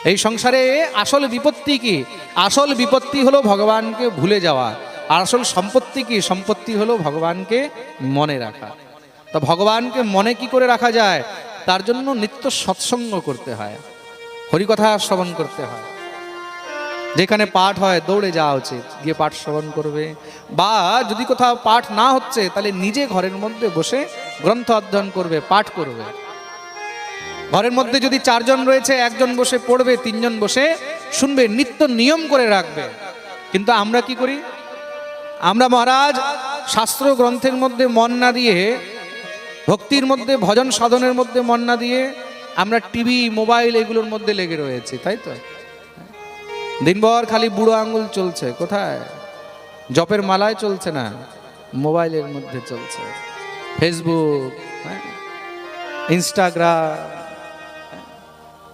এই সংসারে আসল বিপত্তি কি? আসল বিপত্তি হলো ভগবানকে ভুলে যাওয়া। আর আসল সম্পত্তি কি? সম্পত্তি হলো ভগবানকে মনে রাখা। তা ভগবানকে মনে কি করে রাখা যায়? তার জন্য নিত্য সৎসঙ্গ করতে হয়, হরিকথা শ্রবণ করতে হয়। যেখানে পাঠ হয় দৌড়ে যাওয়া উচিত, গিয়ে পাঠ শ্রবণ করবে। বা যদি কোথাও পাঠ না হচ্ছে তাহলে নিজে ঘরের মধ্যে বসে গ্রন্থ অধ্যয়ন করবে, পাঠ করবে। ঘরের মধ্যে যদি 4 জন রয়েছে, 1 জন বসে পড়বে, 3 জন বসে শুনবে, নিত্য নিয়ম করে রাখবে। কিন্তু আমরা কি করি? আমরা মহারাজ শাস্ত্র গ্রন্থের মধ্যে মন না দিয়ে, ভক্তির মধ্যে, ভজন সাধনের মধ্যে মন না দিয়ে আমরা টিভি, মোবাইল এগুলোর মধ্যে লেগে রয়েছি, তাই তো? দিনভর খালি বুড়ো আঙ্গুল চলছে, কোথায়? জপের মালায় চলছে না, মোবাইলের মধ্যে চলছে। ফেসবুক, ইনস্টাগ্রাম,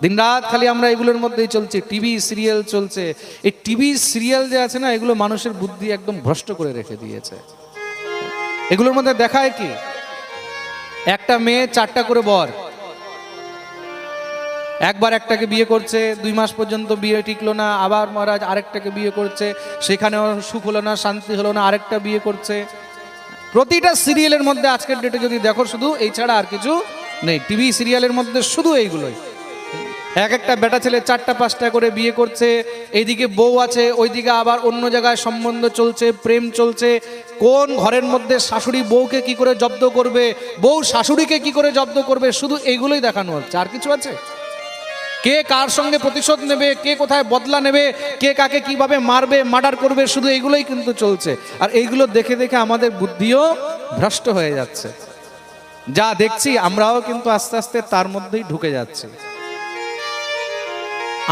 দিনরাত খালি আমরা এগুলোর মধ্যেই চলছি। টিভি সিরিয়াল চলছে। এই টিভি সিরিয়াল যে আছে না, এগুলো মানুষের বুদ্ধি একদম ভ্রষ্ট করে রেখে দিয়েছে। এগুলোর মধ্যে দেখায় কি? একটা মেয়ে 4টা করে বর, একবার একটাকে বিয়ে করছে, 2 মাস পর্যন্ত বিয়ে টিকলো না, আবার মহারাজ আরেকটাকে বিয়ে করছে, সেখানেও সুখ হলো না, শান্তি হলো না, আরেকটা বিয়ে করছে। প্রতিটা সিরিয়ালের মধ্যে আজকের ডেটে যদি দেখো, শুধু এই ছাড়া আর কিছু নেই। টিভি সিরিয়ালের মধ্যে শুধু এইগুলোই। এক একটা বেটা ছেলে 4টা 5টা করে বিয়ে করছে, এইদিকে বউ আছে, ওইদিকে আবার অন্য জায়গায় সম্বন্ধ চলছে, প্রেম চলছে। কোন ঘরের মধ্যে শাশুড়ি বউকে কি করে জব্দ করবে, বউ শাশুড়িকে কি করে জব্দ করবে, শুধু এইগুলোই দেখানো হচ্ছে। আর কিছু আছে? কে কার সঙ্গে প্রতিশোধ নেবে, কে কোথায় বদলা নেবে, কে কাকে কিভাবে মারবে, মার্ডার করবে, শুধু এইগুলোই কিন্তু চলছে। আর এইগুলো দেখে দেখে আমাদের বুদ্ধিও ভ্রষ্ট হয়ে যাচ্ছে। যা দেখছি আমরাও কিন্তু আস্তে আস্তে তার মধ্যেই ঢুকে যাচ্ছি।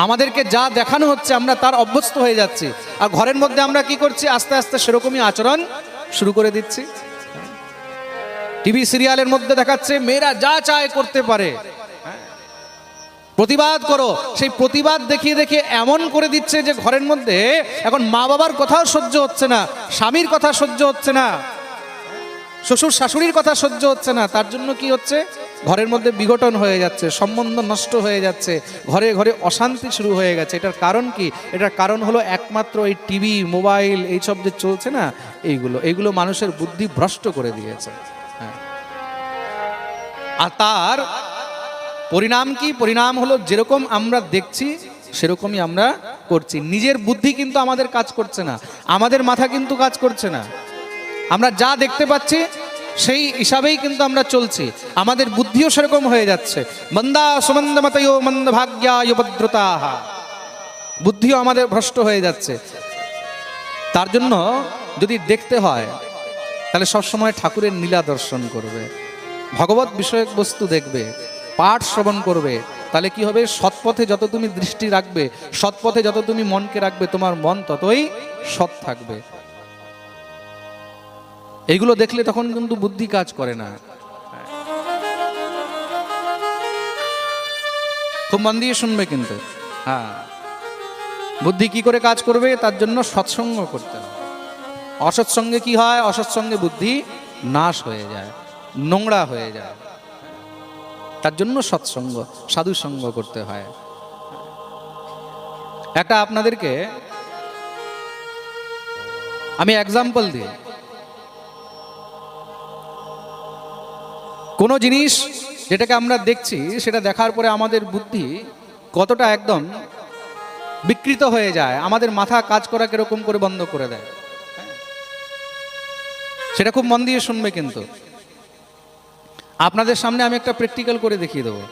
আমাদেরকে যা দেখানো হচ্ছে আমরা তার অভ্যস্ত হয়ে যাচ্ছি। আর ঘরের মধ্যে আমরা কি করছি? আস্তে আস্তে সেরকমই আচরণ শুরু করে দিচ্ছি। টিভি সিরিয়ালের মধ্যে দেখাচ্ছে মেয়েরা যা চায় করতে পারে, প্রতিবাদ করো। সেই প্রতিবাদ দেখিয়ে দেখে এমন করে দিচ্ছে যে ঘরের মধ্যে এখন মা বাবার কথাও সহ্য হচ্ছে না, স্বামীর কথা সহ্য হচ্ছে না, শ্বশুর শাশুড়ির কথা সহ্য হচ্ছে না। তার জন্য কি হচ্ছে? ঘরের মধ্যে বিঘটন হয়ে যাচ্ছে, সম্বন্ধ নষ্ট হয়ে যাচ্ছে, ঘরে ঘরে অশান্তি শুরু হয়ে গেছে। এটার কারণ কি? এটার কারণ হলো একমাত্র এই টিভি, মোবাইল, এইসব যে চলছে না, এইগুলো মানুষের বুদ্ধি ভ্রষ্ট করে দিয়েছে। আর তার পরিণাম কি? পরিণাম হলো যেরকম আমরা দেখছি সেরকমই আমরা করছি। নিজের বুদ্ধি কিন্তু আমাদের কাজ করছে না, আমাদের মাথা কিন্তু কাজ করছে না। আমরা যা দেখতে পাচ্ছি সেই হিসাবেই কিন্তু আমরা চলছি, আমাদের বুদ্ধিও সেরকম হয়ে যাচ্ছে। মন্দা সুমন্দ মতয়ো মন্দ ভাগ্যায়ুপদ্রুতাঃ, বুদ্ধিও আমাদের ভ্রষ্ট হয়ে যাচ্ছে। তার জন্য যদি দেখতে হয় তাহলে সবসময় ঠাকুরের লীলা দর্শন করবে, ভগবত বিষয়ক বস্তু দেখবে, পাঠ শ্রবণ করবে। তাহলে কি হবে? সৎপথে যত তুমি দৃষ্টি রাখবে, সৎপথে যত তুমি মনকে রাখবে, তোমার মন ততই সৎ থাকবে। এইগুলো দেখলে তখন কিন্তু বুদ্ধি কাজ করে না। খুব মন দিয়ে শুনবে কিন্তু। হ্যাঁ, বুদ্ধি কি করে কাজ করবে? তার জন্য সৎসঙ্গ করতে হবে। অসৎসঙ্গে কি হয়? অসৎসঙ্গে বুদ্ধি নাশ হয়ে যায়, নোংরা হয়ে যায়। তার জন্য সৎসঙ্গ, সাধু সঙ্গ করতে হয়। একটা আপনাদেরকে আমি এক্সাম্পল দিই। কোনো জিনিস যেটাকে আমরা দেখছি, সেটা দেখার পরে আমাদের বুদ্ধি কতটা একদম বিকৃত হয়ে যায়, আমাদের মাথা কাজ করা কিরকম করে বন্ধ করে দেয়, সেটা খুব মন দিয়ে শুনবে কিন্তু। আপনাদের সামনে আমি একটা প্র্যাকটিক্যাল করে দেখিয়ে দেবো।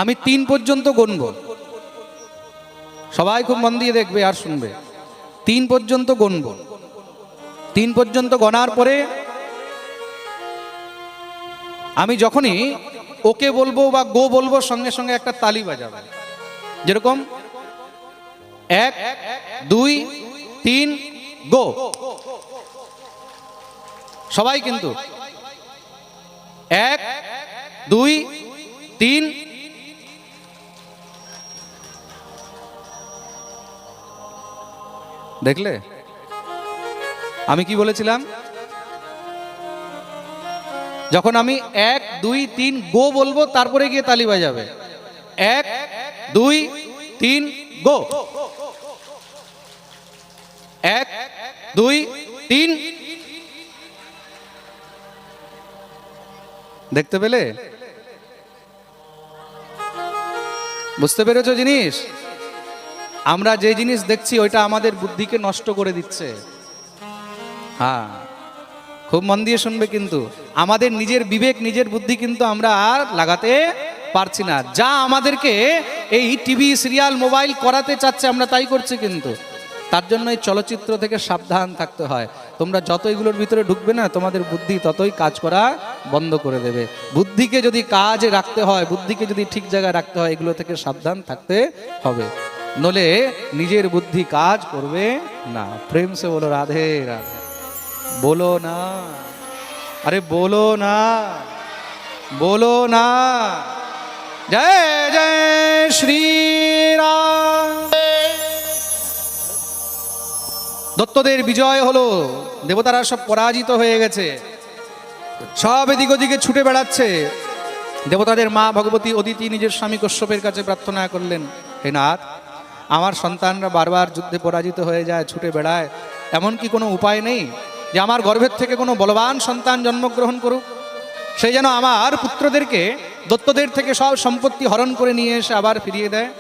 আমি 3 পর্যন্ত গুনব, সবাই খুব মন দিয়ে দেখবে আর শুনবে। 3 পর্যন্ত গুনব। 3 পর্যন্ত গণার পরে আমি যখনই ওকে বলবো বা গো বলবো, সঙ্গে সঙ্গে একটা তালি বাজাবে। যেরকম 1 2 3 গো। সবাই কিন্তু 1 2 3। দেখলে আমি কি বলেছিলাম? যখন আমি 1 2 3 গো বলবো তারপরে গিয়ে তালি বাজাবে। 1 2 3 গো। 1 2 3। দেখতে পেলে? বুঝতে পেরেছো জিনিস? আমরা যে জিনিস দেখছি ওইটা আমাদের বুদ্ধিকে নষ্ট করে দিচ্ছে। হ্যাঁ, খুব মন দিয়ে শুনবে, কিন্তু আমাদের নিজের বিবেক নিজের বুদ্ধি কিন্তু আমরা আর লাগাতে পারছি না। যা আমাদেরকে এই টিভি সিরিয়াল মোবাইল করাতে চাচ্ছে আমরা তাই করছি, কিন্তু তার জন্য এই চলচ্চিত্র থেকে সাবধান থাকতে হয়। তোমরা যত এগুলোর ভিতরে ঢুকবে না, তোমাদের বুদ্ধি ততই কাজ করা বন্ধ করে দেবে। বুদ্ধিকে যদি কাজে রাখতে হয়, বুদ্ধিকে যদি ঠিক জায়গায় রাখতে হয়, এগুলো থেকে সাবধান থাকতে হবে, নলে নিজের বুদ্ধি কাজ করবে না। প্রেম সে বলো রাধে রাধে। बोलो ना, अरे बोलो ना, बोलो ना। जय जय श्री राम। দত্তদের বিজয় হলো, দেবতারা সব পরাজিত হয়ে গেছে, সব এদিক ওদিকে ছুটে বেড়াচ্ছে। দেবতাদের মা ভগবতী অদিতি নিজের স্বামী কশ্যপের কাছে প্রার্থনা করলেন, হে নাথ, আমার সন্তানরা বারবার যুদ্ধে পরাজিত হয়ে যায়, ছুটে বেড়ায়, এমন কি কোনো উপায় নেই যে আমার গর্ভের থেকে কোনো বলবান সন্তান জন্মগ্রহণ করুক, সে যেন আমার পুত্রদেরকে দত্তদের থেকে সব সম্পত্তি হরণ করে নিয়ে এসে আবার ফিরিয়ে দেয়,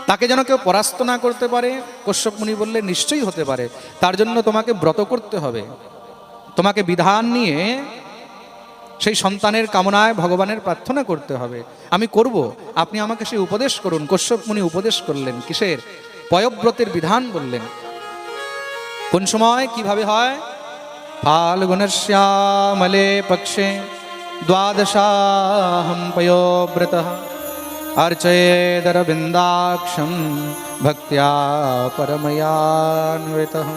তাকে যেন কেউ পরাস্ত না করতে পারে। কশ্যপ মুনি বললে, নিশ্চয়ই হতে পারে, তার জন্য তোমাকে ব্রত করতে হবে, তোমাকে বিধান নিয়ে সেই সন্তানের কামনায় ভগবানের প্রার্থনা করতে হবে। আমি করব, আপনি আমাকে সেই উপদেশ করুন। কশ্যপ মুনি উপদেশ করলেন, কিসের? পয়ব্রতের বিধান বললেন। কোন সময় কিভাবে হয়? ফাল্গুনশ্যামলে পক্ষে দ্বাদশাহম পয়োব্রতঃ अर्चयेदरविन्दाक्षं भक्त्या परमयान्वितः।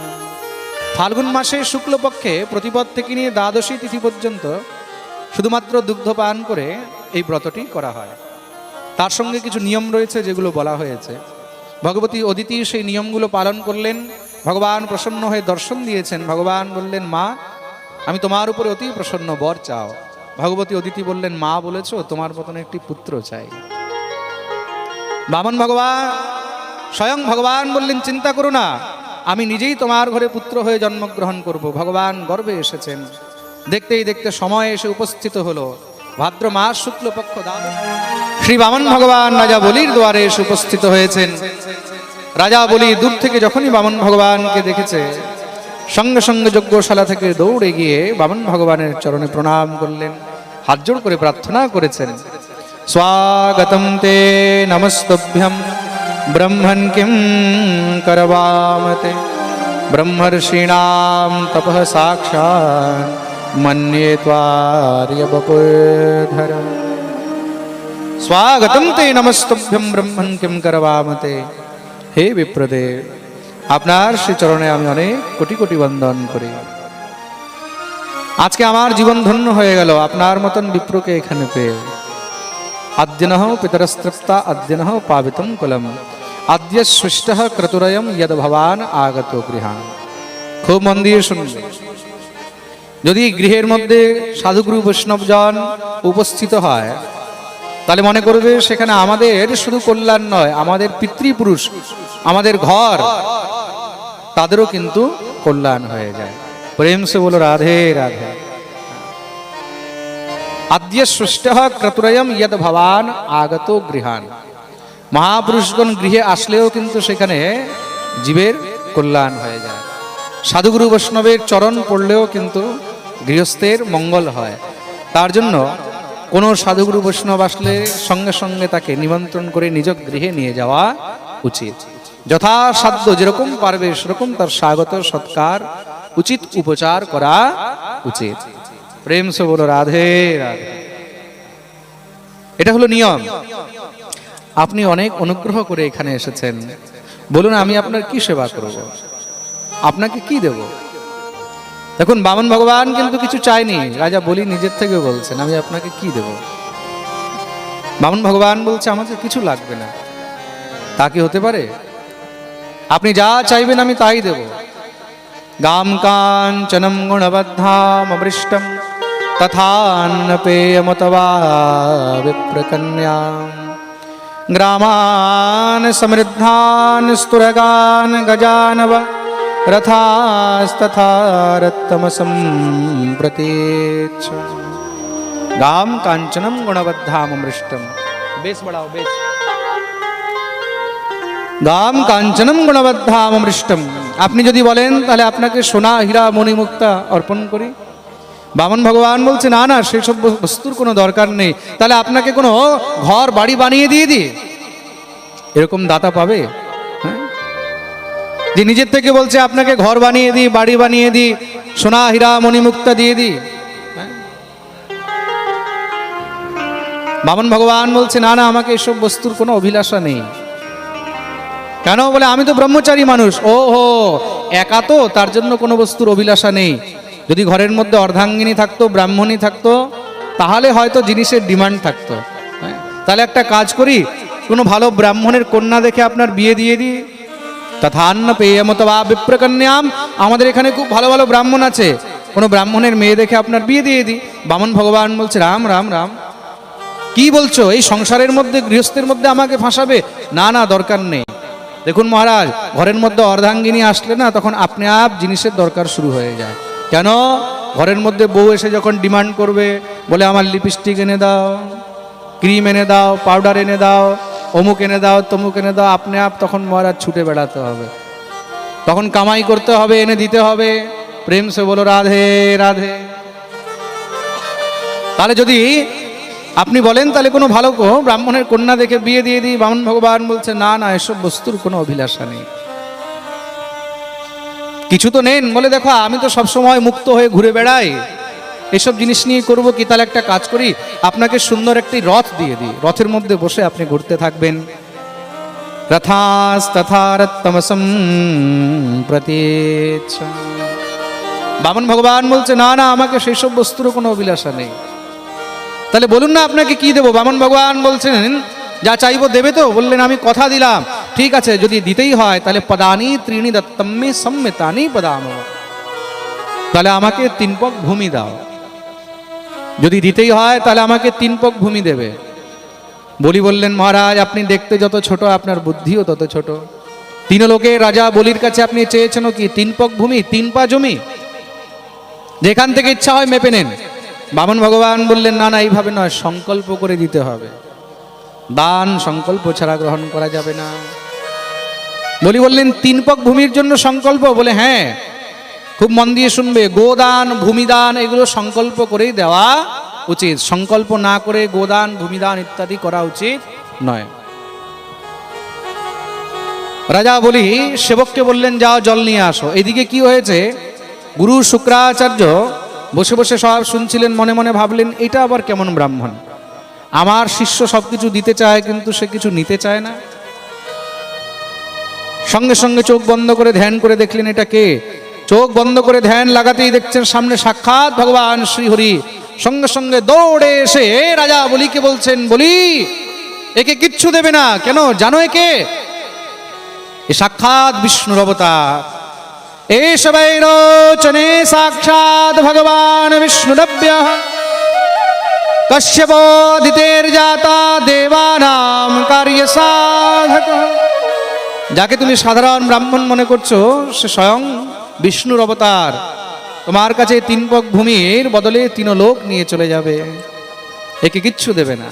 ফাল্গুন মাসে শুক্লপক্ষে প্রতিপদ থেকে নিয়ে দ্বাদশী তিথি পর্যন্ত শুধুমাত্র দুগ্ধ পান করে এই ব্রতটি করা হয়। তার সঙ্গে কিছু নিয়ম রয়েছে যেগুলো বলা হয়েছে। ভগবতী অদিতি সেই নিয়মগুলো পালন করলেন। ভগবান প্রসন্ন হয়ে দর্শন দিয়েছেন। ভগবান বললেন, মা, আমি তোমার উপরে অতি প্রসন্ন, বর চাও। ভগবতী অদিতি বললেন, মা বলেছো, তোমার মতন একটি পুত্র চাই। বামন ভগবান, স্বয়ং ভগবান বললেন, চিন্তা করো না, আমি নিজেই তোমার ঘরে পুত্র হয়ে জন্মগ্রহণ করব। ভগবান গর্ভে এসেছেন। দেখতেই দেখতে সময় এসে উপস্থিত হলো ভাদ্র মাস শুক্লপক্ষ দ্বাদশ। শ্রী বামন ভগবান রাজা বলির দ্বারে এসে উপস্থিত হয়েছেন। রাজা বলি দূর থেকে যখনই বামন ভগবানকে দেখেছে, সঙ্গে সঙ্গে যজ্ঞশালা থেকে দৌড়ে গিয়ে বামন ভগবানের চরণে প্রণাম করলেন, হাত জোড় করে প্রার্থনা করেছেন। स्वागतं ते नमस्तभ्यं ब्रह्मन् किं करवामते ब्रह्मर्षीणां तपः साक्षात् मन्ये त्वार्यवपुर्धर। स्वागतं ते नमस्तभ्यं ब्रह्मन् किं करवामते। हे विप्रदेव, আপনার শ্রী চরণে আমি অনেক কোটি কোটি বন্দন করি। আজকে আমার জীবন ধন্য হয়ে গেল আপনার মতন বিপ্রকে এখানে পেয়ে। আদ্যনহ পিতরস্তৃপ্তা আদ্যনহ পাবিতম কুলম আদ্য সৃষ্টঃ ক্রতুরয়ম যদ ভবান আগত গৃহান। খুব মন দিয়ে শুনবে। যদি গৃহের মধ্যে সাধুগুরু বৈষ্ণবজন উপস্থিত হয়, তাহলে মনে করবে সেখানে আমাদের শুধু কল্যাণ নয়, আমাদের পিতৃপুরুষ, আমাদের ঘর, তাদেরও কিন্তু কল্যাণ হয়ে যায়। প্রেম সে বলো রাধে রাধে। আদ্য সৃষ্টঃ ক্রতুরয়ম যদ ভবান আগত গৃহান। মহাপুরুষগণ গৃহে আসলেও কিন্তু সেখানে জীবের কল্যাণ হয়ে যায়। সাধুগুরু বৈষ্ণবের চরণ পড়লেও কিন্তু গৃহস্থের মঙ্গল হয়। তার জন্য কোনো সাধুগুরু বৈষ্ণব আসলে সঙ্গে সঙ্গে তাকে নিমন্ত্রণ করে নিজ গৃহে নিয়ে যাওয়া উচিত। যথাসাধ্য যেরকম পারবে সেরকম তার স্বাগত সৎকার, উচিত উপচার করা উচিত। প্রেম সে বলো রাধে রাধে। এটা হলো নিয়ম। আপনি অনেক অনুগ্রহ করে এখানে এসেছেন, বলুন আমি আপনার কি সেবা করব, আপনাকে কি দেব? দেখুন, বামন ভগবান কিন্তু কিছু চায়নি, রাজা বলি নিজের থেকে বলছেন আমি আপনাকে কি দেব। বামন ভগবান বলছে আমাকে কিছু লাগবে না। তা কি হতে পারে? আপনি যা চাইবেন আমি তাই দেব। গাম কাঞ্চনম গুণবদ্ধাম অমৃষ্টম तथान्नपेयमतवा विप्रकन्यां ग्रामान् समृद्धान् स्तुरगान् गजानव रथास्तथा रत्तमसं प्रतीच्छ गाम कांचनम गुणवद्धामृष्टम। बेस बढ़ाओ, बेस। গাম কাঞ্চনম গুণবদ্ধাম অমৃষ্টম। আপনি যদি বলেন তাহলে আপনাকে সোনা হীরা মণিমুক্তা অর্পণ করি। বামন ভগবান বলছে না না, সেই সব বস্তুর কোনো দরকার নেই। তাহলে আপনাকে কোনো ঘর বাড়ি বানিয়ে দিয়ে দিই, এরকম দাতা পাবে? হ্যাঁ, যে নিজের থেকে বলছে আপনাকে ঘর বানিয়ে দিই, বাড়ি বানিয়ে দিই, সোনা হীরা মণিমুক্তা দিয়ে দিই। বামন ভগবান বলছে না না, আমাকে এসব বস্তুর কোনো অভিলাষা নেই। কেন? বলে আমি তো ব্রহ্মচারী মানুষ। ও হো, একা তো, তার জন্য কোনো বস্তুর অভিলাষা নেই। যদি ঘরের মধ্যে অর্ধাঙ্গিনী থাকতো, ব্রাহ্মণী থাকতো, তাহলে হয়তো জিনিসের ডিমান্ড থাকতো। তাহলে একটা কাজ করি, কোনো ভালো ব্রাহ্মণের কন্যা দেখে আপনার বিয়ে দিয়ে দিই। তথান্ন পেয়মতবা বিপ্রকন্যাম। আমাদের এখানে খুব ভালো ভালো ব্রাহ্মণ আছে, কোনো ব্রাহ্মণের মেয়ে দেখে আপনার বিয়ে দিয়ে দিই। বামন ভগবান বলছে রাম রাম রাম, কি বলছো? এই সংসারের মধ্যে, গৃহস্থের মধ্যে আমাকে ফাঁসাবে? না না, দরকার নেই। দেখুন মহারাজ, ঘরের মধ্যে অর্ধাঙ্গিনী আসলে না, তখন আপনি আপ জিনিসের দরকার শুরু হয়ে যায়। কেন? ঘরের মধ্যে বউ এসে যখন ডিমান্ড করবে, বলে আমার লিপস্টিক এনে দাও, ক্রিম এনে দাও, পাউডার এনে দাও, অমুক এনে দাও, তমুক এনে দাও, আপনি আপ তখন মহারাজ ছুটে বেড়াতে হবে। তখন কামাই করতে হবে, এনে দিতে হবে। প্রেম সে বলো রাধে রাধে। তাহলে যদি আপনি বলেন তাহলে কোনো ভালো ব্রাহ্মণের কন্যা দেখে বিয়ে দিয়ে দিই, বামন ভগবান বলছে না না, এসব বস্তুর কোনো অভিলাষা নেই। কিছু তো নেন? বলে দেখো আমি তো সবসময় মুক্ত হয়ে ঘুরে বেড়াই, এসব জিনিস নিয়ে করব কি? তাহলে একটা কাজ করি, আপনাকে সুন্দর একটি রথ দিয়ে দিই, রথের মধ্যে বসে আপনি ঘুরতে থাকবেন। রথাস তথা রত্তমসম প্রতীচ্ছ। বামন ভগবান বলছে না না, আমাকে সেই সব বস্তুর কোনো অভিলাষা নেই। তাহলে বলুন না আপনাকে কি দেবো? বামন ভগবান বলছেন যা চাইবো দেবে তো? বললেন আমি কথা দিলাম, ঠিক আছে, যদি দিতেই হয় তাহলে পদানি ত্রিণী দত্তম্মে সম্মেতানি পদাম। তাহলে আমাকে 3 পক ভূমি দাও। যদি দিতেই হয় তাহলে আমাকে 3 পক ভূমি দেবে। বলি বললেন মহারাজ, আপনি দেখতে যত ছোট, আপনার বুদ্ধিও তত ছোট। 3 লোকের রাজা বলির কাছে আপনি চেয়েছেন কি? 3 পক ভূমি, 3 পা জমি, যেখান থেকে ইচ্ছা হয় মেপে নেন। বামন ভগবান বললেন না না, এইভাবে নয়, সংকল্প করে দিতে হবে। দান সংকল্প ছাড়া গ্রহণ করা যাবে না। বলি বললেন 3 পক ভূমির জন্য সংকল্প? বলে হ্যাঁ, খুব মন দিয়ে শুনবে। গোদান, ভূমিদান এগুলো সংকল্প করেই দেওয়া উচিত। সংকল্প না করে গোদান, ভূমিদান ইত্যাদি করা উচিত নয়। রাজা বলি সেবককে বললেন যাও জল নিয়ে আসো। এদিকে কি হয়েছে, গুরু শুক্রাচার্য বসে বসে সব শুনছিলেন, মনে মনে ভাবলেন এটা আবার কেমন ব্রাহ্মণ, আমার শিষ্য সবকিছু দিতে চায় কিন্তু সে কিছু নিতে চায় না। সঙ্গে সঙ্গে চোখ বন্ধ করে ধ্যান করে দেখলেন এটা কে। চোখ বন্ধ করে ধ্যান লাগাতেই দেখছেন সামনে সাক্ষাৎ ভগবান শ্রীহরি। সঙ্গে সঙ্গে দৌড়ে এসে রাজা বলিকে বলছেন, বলি একে কিচ্ছু দেবে না। কেন জানো একে? এ সাক্ষাৎ বিষ্ণুর অবতার। एष वैरोचने साक्षात् भगवान विष्णुरव्यः कश्यपोदितेर्जाता देवानां कार्यसाधकः। যাকে তুমি সাধারণ ব্রাহ্মণ মনে করছো, সে স্বয়ং বিষ্ণুর অবতার। তোমার কাছে 3 পক ভূমির বদলে 3 লোক নিয়ে চলে যাবে, একে কিচ্ছু দেবে না।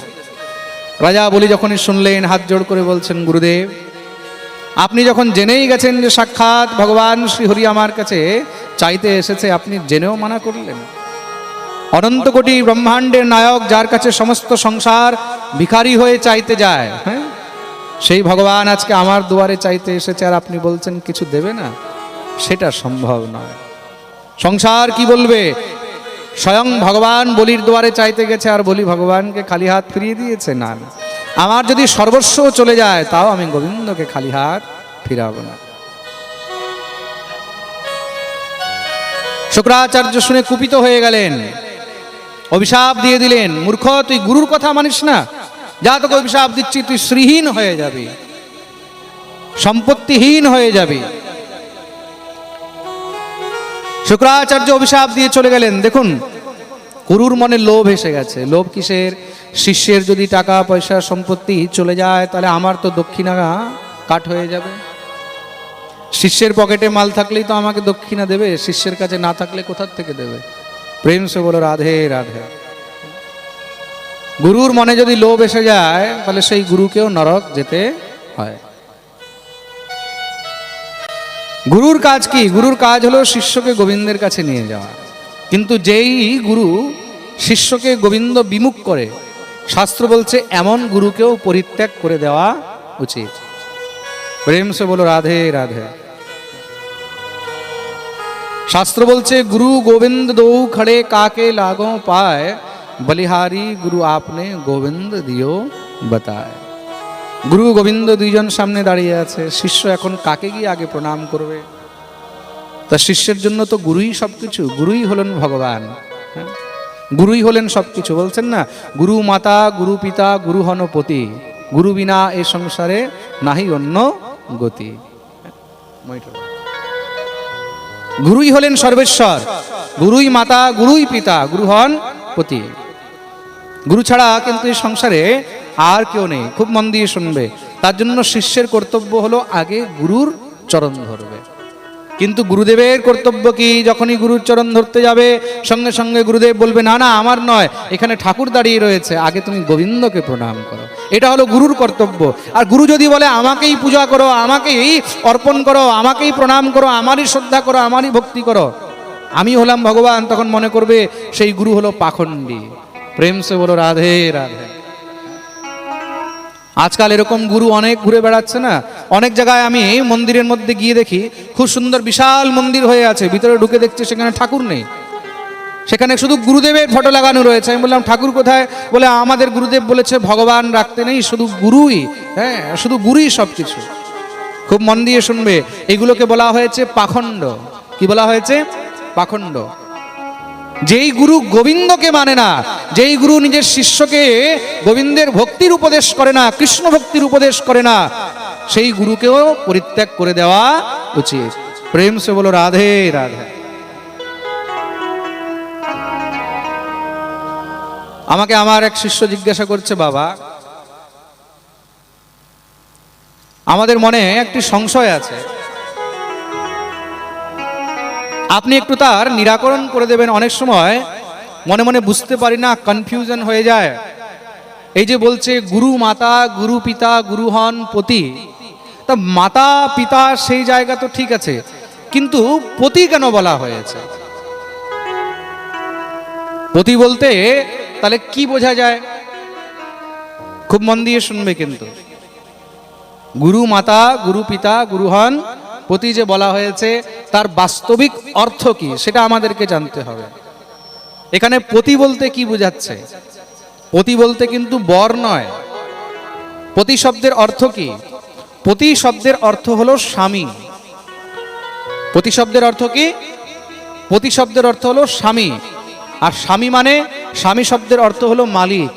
রাজা বলি যখনই শুনলেন হাত জোড় করে বলছেন, গুরুদেব আপনি যখন জেনেই গেছেন যে সাক্ষাৎ ভগবান শ্রীহরি আমার কাছে চাইতে এসেছে, আপনি জেনেও মানা করলেন। অনন্ত কোটি ব্রহ্মাণ্ডের নায়ক, যার কাছে সমস্ত সংসার ভিখারি হয়ে চাইতে যায়, হ্যাঁ, সেই ভগবান আজকে আমার দুয়ারে চাইতে এসেছে, আর আপনি বলছেন কিছু দেবে না? সেটা সম্ভব নয়। সংসার কি বলবে? স্বয়ং ভগবান বলির দুয়ারে চাইতে গেছে, আর বলি ভগবানকে খালি হাত ফিরিয়ে দিয়েছে। না, আমার যদি সর্বস্ব চলে যায় তাও আমি গোবিন্দকে খালি হাত ফিরাবো না। শুক্রাচার্য শুনে কুপিত হয়ে গেলেন, অভিশাপ দিয়ে দিলেন, মূর্খ তুই গুরুর কথা মানিস না, যা তোকে অভিশাপ দিচ্ছি, তুই শ্রীহীন হয়ে যাবি, সম্পত্তিহীন হয়ে যাবি। শুক্রাচার্য অভিশাপ দিয়ে চলে গেলেন। দেখুন গুরুর মনে লোভ এসে গেছে। লোভ কিসের? শিষ্যের যদি টাকা পয়সা সম্পত্তি চলে যায় তাহলে আমার তো দক্ষিণা কাট হয়ে যাবে। শিষ্যের পকেটে মাল থাকলেই তো আমাকে দক্ষিণা দেবে, শিষ্যের কাছে না থাকলে কোথার থেকে দেবে? প্রেম সে বলো রাধে রাধে। গুরুর মনে যদি লোভ এসে যায় তাহলে সেই গুরুকেও নরক যেতে হয়। গুরুর কাজ কি? গুরুর কাজ হলো শিষ্যকে গোবিন্দের কাছে নিয়ে যাওয়া। কিন্তু যেই গুরু শিষ্যকে গোবিন্দ বিমুখ করে, শাস্ত্র বলছে এমন গুরুকেও পরিত্যাগ করে দেওয়া উচিত। প্রেম সে বলো রাধে রাধে। শাস্ত্র বলছে গুরু গোবিন্দ দৌ খড়ে কাকে লাগো পায়, বলিহারি গুরু আপনে গোবিন্দ দিও বাতায়। গুরু গোবিন্দ দুইজন সামনে দাঁড়িয়ে আছে, শিষ্য এখন কাকে গিয়ে আগে প্রণাম করবে? তা শিষ্যের জন্য তো গুরুই সবকিছু, গুরুই হলেন ভগবান, গুরুই হলেন সবকিছু। বলছেন না, গুরু মাতা গুরু পিতা গুরু হন পতি, গুরু বিনা এ সংসারে নাহি অন্য গতি। গুরুই হলেন সর্বেশ্বর, গুরুই মাতা গুরুই পিতা গুরু হন পতি। গুরু ছাড়া কিন্তু এই সংসারে আর কেউ নেই। খুব মন দিয়ে শুনবে। তার জন্য শিষ্যের কর্তব্য হলো আগে গুরুর চরণ ধরবে। কিন্তু গুরুদেবের কর্তব্য কি? যখনই গুরুর চরণ ধরতে যাবে সঙ্গে সঙ্গে গুরুদেব বলবে না না আমার নয়, এখানে ঠাকুর দাঁড়িয়ে রয়েছে, আগে তুমি গোবিন্দকে প্রণাম করো। এটা হলো গুরুর কর্তব্য। আর গুরু যদি বলে আমাকেই পূজা করো, আমাকেই অর্পণ করো, আমাকেই প্রণাম করো, আমারই শ্রদ্ধা করো, আমারই ভক্তি করো, আমি হলাম ভগবান, তখন মনে করবে সেই গুরু হলো পাখণ্ডী। প্রেম সে বলো রাধে রাধে। আজকাল এরকম গুরু অনেক ঘুরে বেড়াচ্ছে না। অনেক জায়গায় আমি মন্দিরের মধ্যে গিয়ে দেখি খুব সুন্দর বিশাল মন্দির হয়ে আছে, ভিতরে ঢুকে দেখছি সেখানে ঠাকুর নেই, সেখানে শুধু গুরুদেবের ফটো লাগানো রয়েছে। আমি বললাম ঠাকুর কোথায়? বলে আমাদের গুরুদেব বলেছে ভগবান রাখতে নেই, শুধু গুরুই, হ্যাঁ শুধু গুরুই সবকিছু। খুব মন দিয়ে শুনবে, এগুলোকে বলা হয়েছে পাখণ্ড। কি বলা হয়েছে? পাখণ্ড। যেই গুরু গোবিন্দকে মানে না, যেই গুরু নিজের শিষ্যকে গোবিন্দের ভক্তির উপদেশ করে না, কৃষ্ণ ভক্তির উপদেশ করে না, সেই গুরুকেও পরিত্যাগ করে দেওয়া উচিত। প্রেম সে বলো রাধে রাধে। আমাকে আমার এক শিষ্য জিজ্ঞাসা করছে, বাবা আমাদের মনে একটি সংশয় আছে, আপনি একটু তার নিরাকরণ করে দেবেন। অনেক সময় মনে মনে বুঝতে পারি না, কনফিউশন হয়ে যায়। এই যে বলছে গুরু মাতা গুরু পিতা গুরু হন পতি, তা মাতা পিতা সেই জায়গা তো ঠিক আছে, কিন্তু পতি কেন বলা হয়েছে? পতি বলতে তাহলে কি বোঝা যায়? খুব মন দিয়ে শুনবে। কিন্তু গুরু মাতা গুরু পিতা গুরু হন পতি যে বলা হয়েছে, তার বাস্তবিক অর্থ কি সেটা আমাদেরকে জানতে হবে। এখানে পতি বলতে কি বোঝাচ্ছে? পতি বলতে কিন্তু বর নয়। পতি শব্দের অর্থ কি? পতি শব্দের অর্থ হলো স্বামী। পতি শব্দের অর্থ কি? পতি শব্দের অর্থ হলো স্বামী। আর স্বামী মানে, স্বামী শব্দের অর্থ হলো মালিক।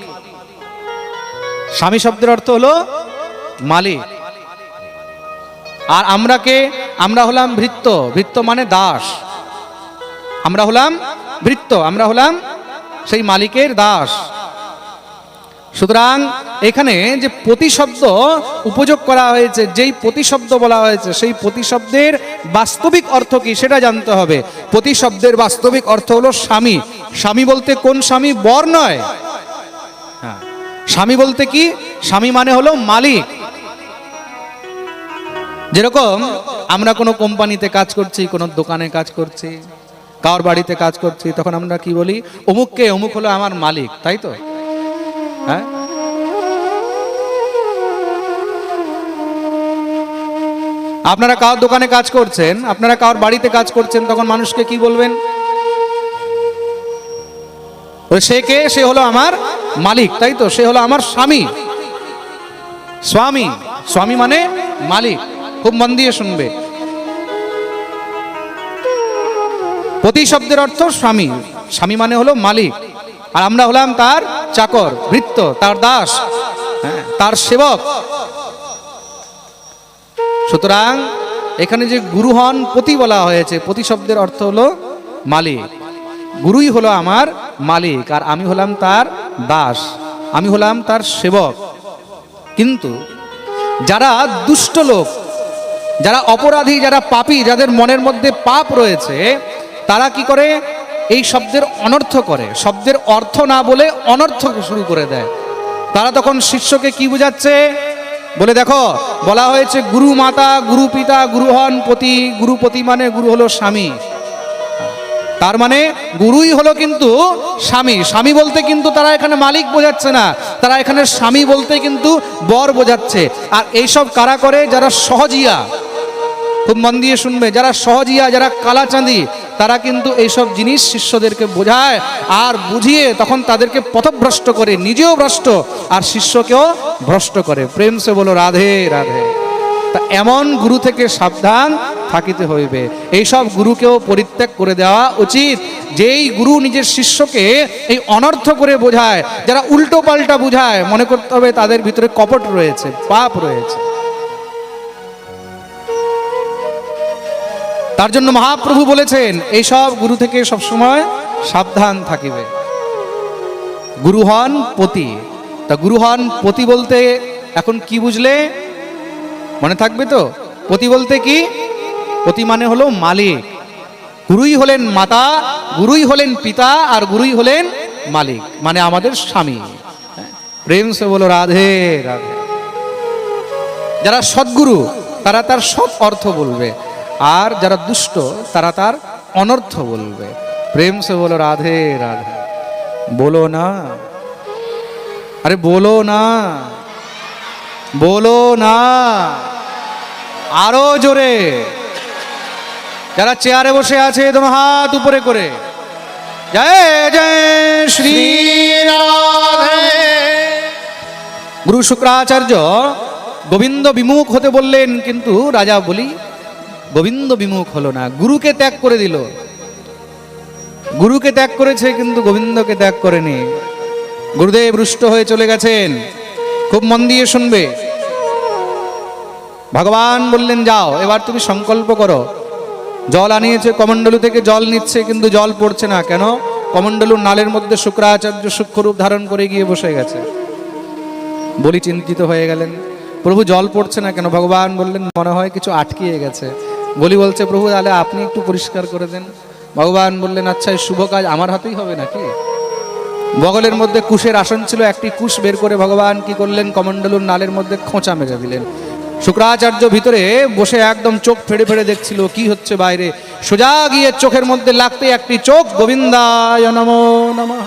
স্বামী শব্দের অর্থ হলো মালিক। আর আমরা কে? আমরা হলাম ভৃত্য। ভৃত্য মানে দাস। আমরা হলাম ভৃত্য, আমরা হলাম সেই মালিকের দাস। সুতরাং এখানে যে পতি শব্দ উপযোগ করা হয়েছে, যেই পতি শব্দ বলা হয়েছে, সেই পতি শব্দের বাস্তবিক অর্থ কি সেটা জানতে হবে। পতি শব্দের বাস্তবিক অর্থ হলো স্বামী। স্বামী বলতে কোন স্বামী? বর নয়। হ্যাঁ, স্বামী বলতে কি? স্বামী মানে হলো মালিক। যেরকম আমরা কোনো কোম্পানিতে কাজ করছি, কোনো দোকানে কাজ করছি, কার বাড়িতে কাজ করছি, তখন আমরা কি বলি? অমুককে, অমুক হলো আমার মালিক, তাই তো? হ্যাঁ, আপনারা কার দোকানে কাজ করছেন, আপনারা কার বাড়িতে কাজ করছেন, তখন মানুষকে কি বলবেন? সে কে? সে হলো আমার মালিক, তাই তো? সে হলো আমার স্বামী। স্বামী, স্বামী মানে মালিক। খুব মন দিয়ে শুনবে। পতি শব্দের অর্থ স্বামী। স্বামী মানে হলো মালিক, আর আমরা হলাম তার চাকর, ভৃত্য, তার দাস, হ্যাঁ, তার সেবক। সুতরাং এখানে যে গুরু হন পতি বলা হয়েছে, পতি শব্দের অর্থ হলো মালিক। গুরুই হলো আমার মালিক, আর আমি হলাম তার দাস, আমি হলাম তার সেবক। কিন্তু যারা দুষ্ট লোক, যারা অপরাধী, যারা পাপী, যাদের মনের মধ্যে পাপ রয়েছে, তারা কি করে? এই শব্দের অনর্থ করে, শব্দের অর্থ না বলে অনর্থ শুরু করে দেয়। তারা তখন শিষ্যকে কি বোঝাচ্ছে? বলে দেখো, বলা হয়েছে গুরু মাতা, গুরু পিতা, গুরু হন পতি। গুরুপতি মানে গুরু হলো স্বামী, তার মানে গুরুই হলো কিন্তু স্বামী। স্বামী বলতে কিন্তু তারা এখানে মালিক বোঝাচ্ছে না, তারা এখানে স্বামী বলতে কিন্তু বর বোঝাচ্ছে। আর এইসব কারা করে? যারা সহজিয়া, খুব মন দিয়ে শুনবে, যারা সহজিয়া, যারা কালাচাঁদি, তারা কিন্তু এইসব জিনিস শিষ্যদেরকে বোঝায় আর বুঝিয়ে তখন তাদেরকে পথভ্রষ্ট করে, নিজেও ভ্রষ্ট আর শিষ্যকেও ভ্রষ্ট করে। প্রেম সে বলো রাধে রাধে। তা এমন গুরু থেকে সাবধান থাকিতে হইবে। এইসব গুরুকেও পরিত্যাগ করে দেওয়া উচিত। যেই গুরু নিজের শিষ্যকে এই অনর্থ করে বোঝায়, যারা উল্টো পাল্টা বোঝায়, মনে করতে হবে তাদের ভিতরে কপট রয়েছে, পাপ রয়েছে। তার জন্য মহাপ্রভু বলেছেন এইসব গুরু থেকে সবসময় সাবধান থাকিবে। গুরু হন পতি। তা গুরু হন পতি বলতে এখন কি বুঝলে? মনে থাকবে তো? পতি বলতে কি? পতি মানে হলো মালিক। গুরুই হলেন মাতা, গুরুই হলেন পিতা, আর গুরুই হলেন মালিক, মানে আমাদের স্বামী। প্রেম সে বলো রাধে রাধে। যারা সদ্গুরু তারা তার সৎ অর্থ বলবে, আর যারা দুষ্ট তারা তার অনর্থ বলবে। প্রেম সে বলো রাধে রাধে। বলো না, আরে বলো না, বলো না, আরো জোরে। যারা চেয়ারে বসে আছে তোমার হাত উপরে করে জয় জয় শ্রী রাধে। গুরু শুক্রাচার্য গোবিন্দ বিমুখ হতে বললেন, কিন্তু রাজা বলি গোবিন্দ বিমুখ হলো না, গুরুকে ত্যাগ করে দিল। গুরুকে ত্যাগ করেছে কিন্তু গোবিন্দকে ত্যাগ করেনি। গুরুদেব রুষ্ট হয়ে চলে গেছেন। খুব মন দিয়ে শুনবে। ভগবান বললেন যাও, এবার তুমি সংকল্প করো। জল আনিয়েছে, কমণ্ডলু থেকে জল নিচ্ছে, কিন্তু জল পড়ছে না। কেন? কমণ্ডলুর নালের মধ্যে শুক্রাচার্য সূক্ষ্মরূপ ধারণ করে গিয়ে বসে গেছে। বলি চিন্তিত হয়ে গেলেন, প্রভু জল পড়ছে না কেন? ভগবান বললেন মনে হয় কিছু আটকিয়ে গেছে। বলি বলছে প্রভু তাহলে আপনি একটু পরিষ্কার করে দেন। ভগবান বললেন আচ্ছা, এই শুভ কাজ আমার হাতেই হবে নাকি? বগলের মধ্যে কুশের আসন ছিল, একটি কুশ বের করে ভগবান কি করলেন? কমণ্ডলুর নালের মধ্যে খোঁচা মেরে দিলেন। শুক্রাচার্য ভিতরে বসে একদম চোখ ফেড়ে ফেড়ে দেখছিল কি হচ্ছে বাইরে। সোজা গিয়ে চোখের মধ্যে লাগতে একটি চোখ গোবিন্দায় নমো নমঃ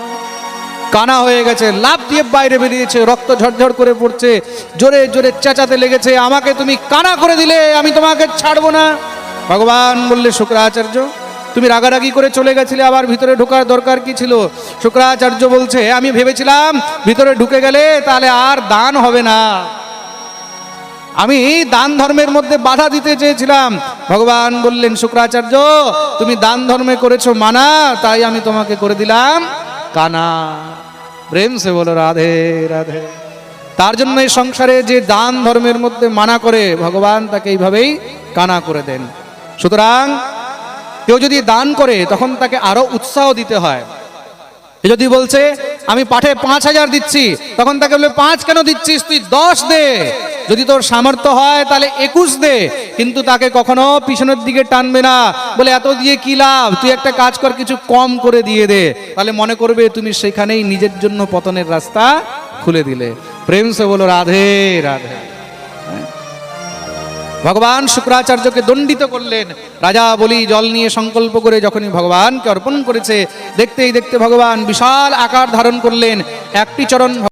কানা হয়ে গেছে, লাফ দিয়ে বাইরে বেরিয়েছে, রক্ত ঝরঝর করে পড়ছে, জোরে জোরে চেঁচাতে লেগেছে, আমাকে তুমি কানা করে দিলে, আমি তোমাকে ছাড়বো না। ভগবান বললে শুক্রাচার্য তুমি রাগারাগি করে চলে গেছিলে, আবার ভিতরে ঢোকার দরকার কি ছিল? শুক্রাচার্য বলছে আমি ভেবেছিলাম ভিতরে ঢুকে গেলে তাহলে আর দান হবে না, আমি দান ধর্মের মধ্যে বাধা দিতে চেয়েছিলাম। ভগবান বললেন শুক্রাচার্য তুমি দান ধর্মে করেছো মানা, তাই আমি তোমাকে করে দিলাম কানা। প্রেম সে বলো রাধে রাধে। তার জন্য এই সংসারে যে দান ধর্মের মধ্যে মানা করে, ভগবান তাকে এইভাবেই কানা করে দেন। সুতরাং কেউ যদি দান করে তখন তাকে আরো উৎসাহ দিতে হয়। যদি বলছে আমি পাঠে 5,000 দিচ্ছি, তখন তাকে বলে 5 কেন দিচ্ছিস, তুই 10 দে। যদি তোর সামর্থ্য হয় তাহলে 21 দে, কিন্তু তাকে কখনো পিছনের দিকে টানবে না, বলে এত দিয়ে কি লাভ, তুই একটা কাজ কর কিছু কম করে দিয়ে দে। তাহলে মনে করবে তুমি সেখানেই নিজের জন্য পতনের রাস্তা খুলে দিলে। প্রেম সে বলো রাধে রাধে। ভগবান শুক্রাচার্যকে দণ্ডিত করলেন। রাজা বলি জল নিয়ে সংকল্প করে যখনই ভগবানকে অর্পণ করেছে, দেখতেই দেখতে ভগবান বিশাল আকার ধারণ করলেন। একটি চরণ